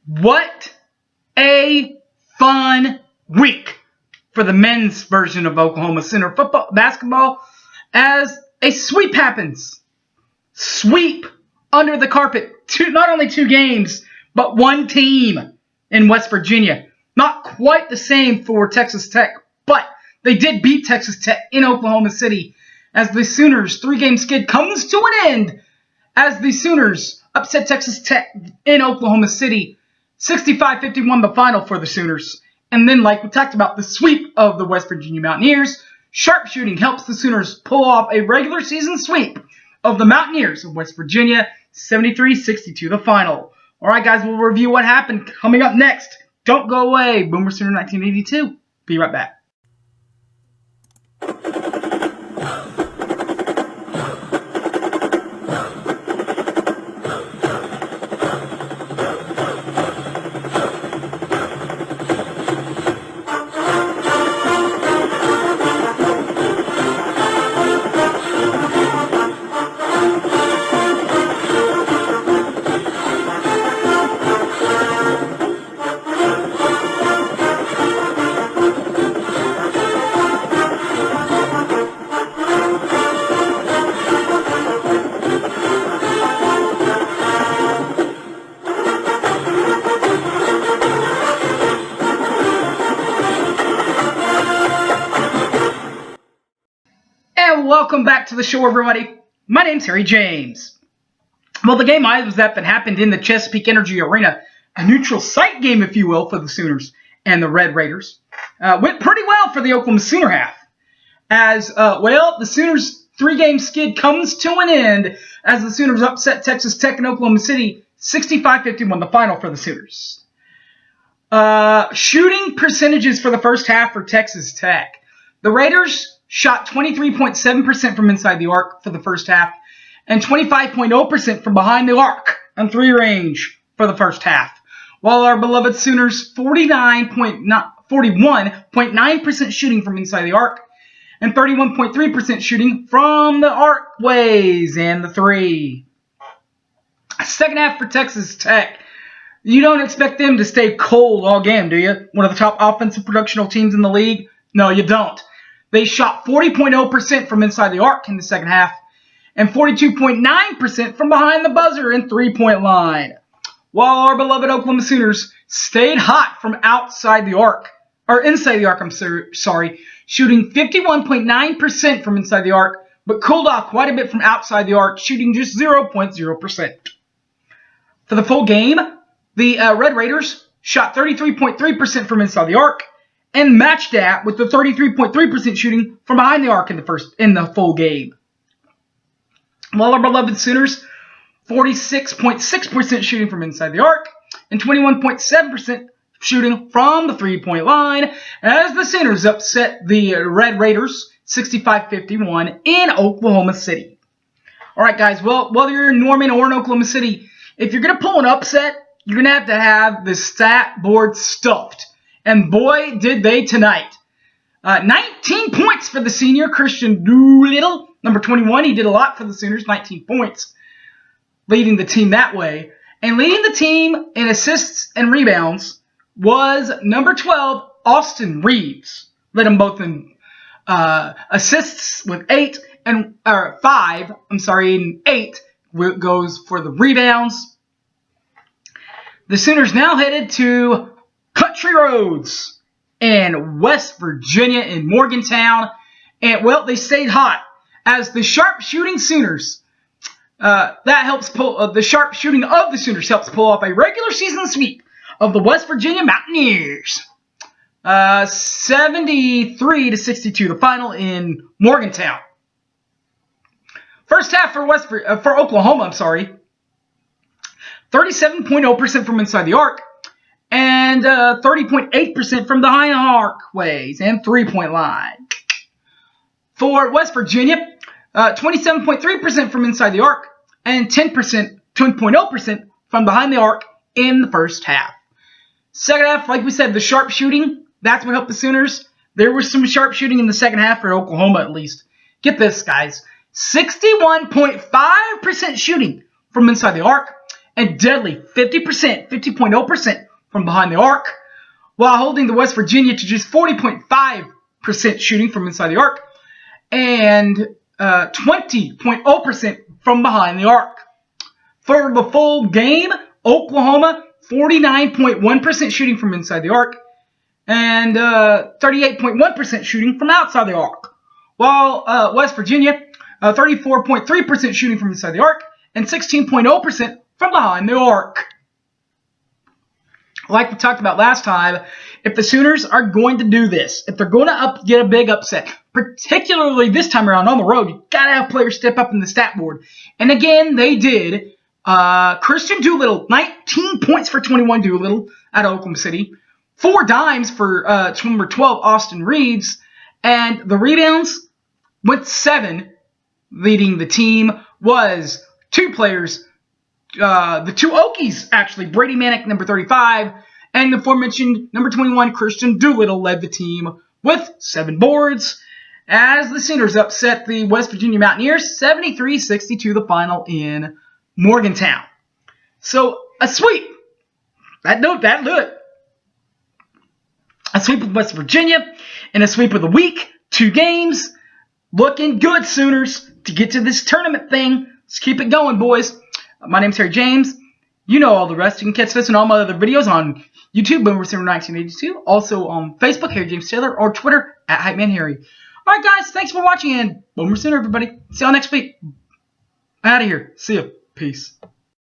What a fun week for the men's version of Oklahoma Center basketball as a sweep happens. Sweep under the carpet. Not only 2 games, but 1 team in West Virginia. Not quite the same for Texas Tech, but they did beat Texas Tech in Oklahoma City as the Sooners' 3-game skid comes to an end as the Sooners upset Texas Tech in Oklahoma City. 65-51 the final for the Sooners. And then, like we talked about, the sweep of the West Virginia Mountaineers. Sharpshooting helps the Sooners pull off a regular season sweep of the Mountaineers of West Virginia. 73-62 the final. All right, guys, we'll review what happened coming up next. Don't go away. Boomer Sooner 1982. Be right back. Welcome back to the show, everybody. My name's Harry James. Well, the game I was at that happened in the Chesapeake Energy Arena, a neutral site game, if you will, for the Sooners and the Red Raiders, went pretty well for the Oklahoma Sooner half. As, the Sooners' 3-game skid comes to an end as the Sooners upset Texas Tech and Oklahoma City, 65-51 the final for the Sooners. Shooting percentages for the first half for Texas Tech. The Raiders shot 23.7% from inside the arc for the first half and 25.0% from behind the arc on 3 range for the first half. While our beloved Sooners 41.9% shooting from inside the arc and 31.3% shooting from the arcways and the 3. Second half for Texas Tech. You don't expect them to stay cold all game, do you? One of the top offensive productional teams in the league? No, you don't. They shot 40.0% from inside the arc in the second half and 42.9% from behind the buzzer and 3-point line. While our beloved Oklahoma Sooners stayed hot from outside the arc, or inside the arc, shooting 51.9% from inside the arc, but cooled off quite a bit from outside the arc, shooting just 0.0%. For the full game, the Red Raiders shot 33.3% from inside the arc, and matched that with the 33.3% shooting from behind the arc in the full game. While our beloved Sooners, 46.6% shooting from inside the arc and 21.7% shooting from the 3-point line as the Sooners upset the Red Raiders 65-51 in Oklahoma City. All right, guys, well, whether you're in Norman or in Oklahoma City, if you're going to pull an upset, you're going to have the stat board stuffed. And boy, did they tonight. 19 points for the senior, Christian Doolittle. Number 21, he did a lot for the Sooners, 19 points, leading the team that way. And leading the team in assists and rebounds was number 12, Austin Reeves. Led them both in assists with 5, and 8 goes for the rebounds. The Sooners now headed to Country Roads in West Virginia in Morgantown. And, well, they stayed hot as the sharp shooting Sooners. That helps pull the sharp shooting of the Sooners helps pull off a regular season sweep of the West Virginia Mountaineers. 73-62 the final in Morgantown. First half for Oklahoma, 37.0% from inside the arc. And 30.8% from behind the arcways and 3-point line. For West Virginia, 27.3% from inside the arc and 10.0% from behind the arc in the first half. Second half, like we said, the sharp shooting, that's what helped the Sooners. There was some sharp shooting in the second half for Oklahoma at least. Get this, guys. 61.5% shooting from inside the arc and deadly 50.0% from behind the arc, while holding the West Virginia to just 40.5% shooting from inside the arc and 20.0% from behind the arc. For the full game, Oklahoma 49.1% shooting from inside the arc and 38.1% shooting from outside the arc, while West Virginia 34.3% shooting from inside the arc and 16.0% from behind the arc. Like we talked about last time, if the Sooners are going to do this, if they're going to get a big upset, particularly this time around on the road, you got to have players step up in the stat board. And again, they did. Christian Doolittle, 19 points for 21 Doolittle out of Oklahoma City. 4 dimes for number 12, Austin Reeves. And the rebounds with 7, leading the team, was 2 players. The 2 Okies, actually. Brady Manick, number 35, and the aforementioned number 21, Christian Doolittle, led the team with 7 boards, as the Sooners upset the West Virginia Mountaineers 73-62, the final in Morgantown. So, a sweep. That'll do it. A sweep of West Virginia and a sweep of the week. 2 games. Looking good, Sooners, to get to this tournament thing. Let's keep it going, boys. My name's Harry James. You know all the rest. You can catch this and all my other videos on YouTube, Boomer Center 1982. Also on Facebook, Harry James Taylor, or Twitter, @HypeManHarry. All right, guys. Thanks for watching, and Boomer Center, everybody. See y'all next week. Out of here. See ya. Peace.